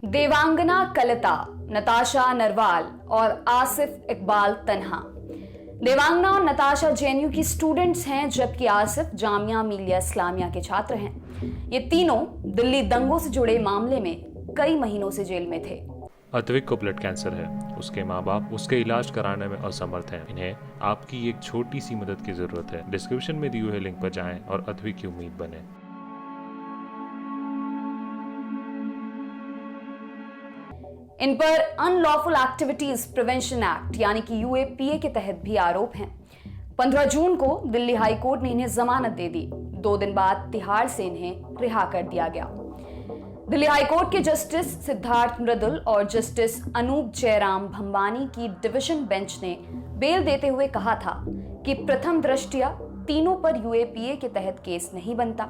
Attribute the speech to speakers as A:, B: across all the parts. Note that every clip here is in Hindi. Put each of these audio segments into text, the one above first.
A: देवांगना कलता, नताशा नरवाल और आसिफ इकबाल तन्हा। देवांगना और नताशा जेएनयू की स्टूडेंट्स हैं, जबकि आसिफ जामिया मिलिया इस्लामिया के छात्र हैं। ये तीनों दिल्ली दंगों से जुड़े मामले में कई महीनों से जेल में थे।
B: अद्विक को ब्लड कैंसर है। उसके माँ बाप उसके इलाज कराने में असमर्थ हैं। इन्हें आपकी एक छोटी सी मदद की जरूरत है। डिस्क्रिप्शन में दिए हुए लिंक पर जाएं और अद्विक की उम्मीद बने।
A: इन पर अनलॉफुल एक्टिविटीज प्रिवेंशन एक्ट यानी कि यूएपीए के तहत भी आरोप हैं। 15 जून को दिल्ली हाई कोर्ट ने इन्हें जमानत दे दी। 2 दिन बाद तिहाड़ से इन्हें रिहा कर दिया गया। दिल्ली हाई कोर्ट के जस्टिस सिद्धार्थ मृदुल और जस्टिस अनूप जयराम भंबानी की डिवीजन बेंच ने बेल देते हुए कहा था कि प्रथम दृष्टया तीनों पर यूएपीए के तहत केस नहीं बनता।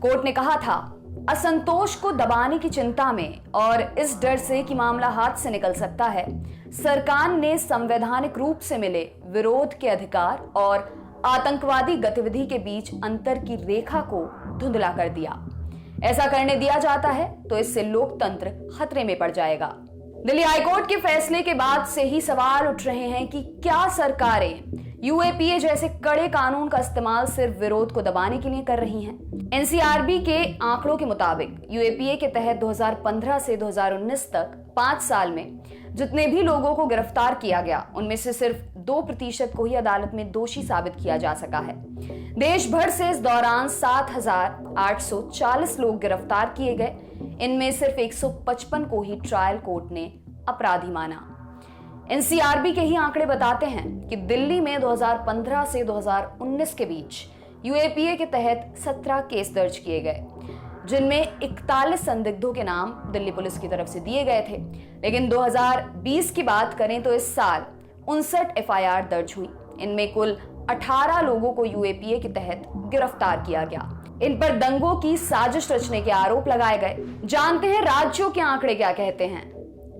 A: कोर्ट ने कहा था, असंतोष को दबाने की चिंता में और इस डर से कि मामला हाथ से निकल सकता है, सरकार ने संवैधानिक रूप से मिले विरोध के अधिकार और आतंकवादी गतिविधि के बीच अंतर की रेखा को धुंधला कर दिया। ऐसा करने दिया जाता है तो इससे लोकतंत्र खतरे में पड़ जाएगा। दिल्ली हाईकोर्ट के फैसले के बाद से ही सवाल उठ रहे हैं कि क्या सरकारें यूएपीए जैसे कड़े कानून का इस्तेमाल सिर्फ विरोध को दबाने के लिए कर रही हैं। एनसीआरबी के आंकड़ों के मुताबिक यूएपीए के तहत 2015 से 2019 तक 5 साल में जितने भी लोगों को गिरफ्तार किया गया, उनमें से सिर्फ 2% को ही अदालत में दोषी साबित किया जा सका है। देश भर से इस दौरान 7,840 लोग गिरफ्तार किए गए। इनमें सिर्फ 155 को ही ट्रायल कोर्ट ने अपराधी माना। एनसीआरबी के ही आंकड़े बताते हैं कि दिल्ली में 2015 से 2019 के बीच यूएपीए के तहत 17 केस दर्ज किए गए, जिनमें 41 संदिग्धों के नाम दिल्ली पुलिस की तरफ से दिए गए थे। लेकिन 2020 की बात करें तो इस साल 59 एफआईआर दर्ज हुई। इनमें कुल 18 लोगों को यूएपीए के तहत गिरफ्तार किया गया। इन पर दंगों की साजिश रचने के आरोप लगाए गए। जानते हैं राज्यों के आंकड़े क्या कहते हैं।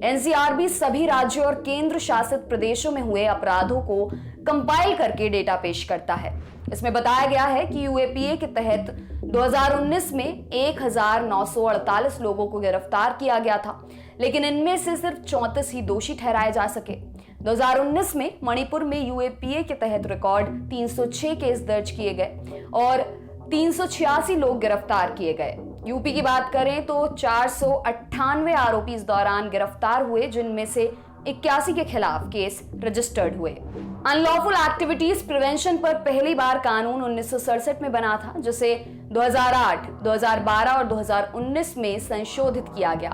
A: एनसीआरबी सभी राज्यों और केंद्र शासित प्रदेशों में हुए अपराधों को कंपाइल करके डेटा पेश करता है। इसमें बताया गया है कि यूएपीए के तहत 2019 में 1948 लोगों को गिरफ्तार किया गया था, लेकिन इनमें से सिर्फ 34 ही दोषी ठहराए जा सके। 2019 में मणिपुर में यूएपीए के तहत रिकॉर्ड 306 केस दर्ज किए गए और 386 लोग गिरफ्तार किए गए। यूपी की बात करें तो 498 आरोपी इस दौरान गिरफ्तार हुए, जिनमें से 81 के खिलाफ केस रजिस्टर्ड हुए। अनलॉफुल एक्टिविटीज प्रिवेंशन पर पहली बार कानून 1967 में बना था, जिसे 2008, 2012 और 2019 में संशोधित किया गया।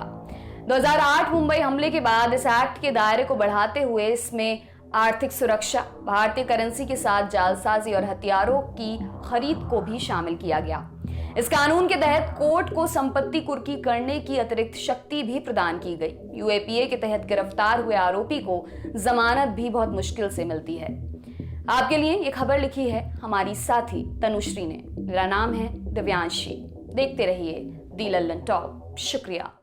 A: 2008 मुंबई हमले के बाद इस एक्ट के दायरे को बढ़ाते हुए इसमें आर्थिक सुरक्षा, भारतीय करेंसी के साथ जालसाजी और हथियारों की खरीद को भी शामिल किया गया। इस कानून के तहत कोर्ट को संपत्ति कुर्की करने की अतिरिक्त शक्ति भी प्रदान की गई। यूएपीए के तहत गिरफ्तार हुए आरोपी को जमानत भी बहुत मुश्किल से मिलती है। आपके लिए ये खबर लिखी है हमारी साथी तनुश्री ने। मेरा नाम है दिव्यांशी। देखते रहिए दी लल्लन टॉप। शुक्रिया।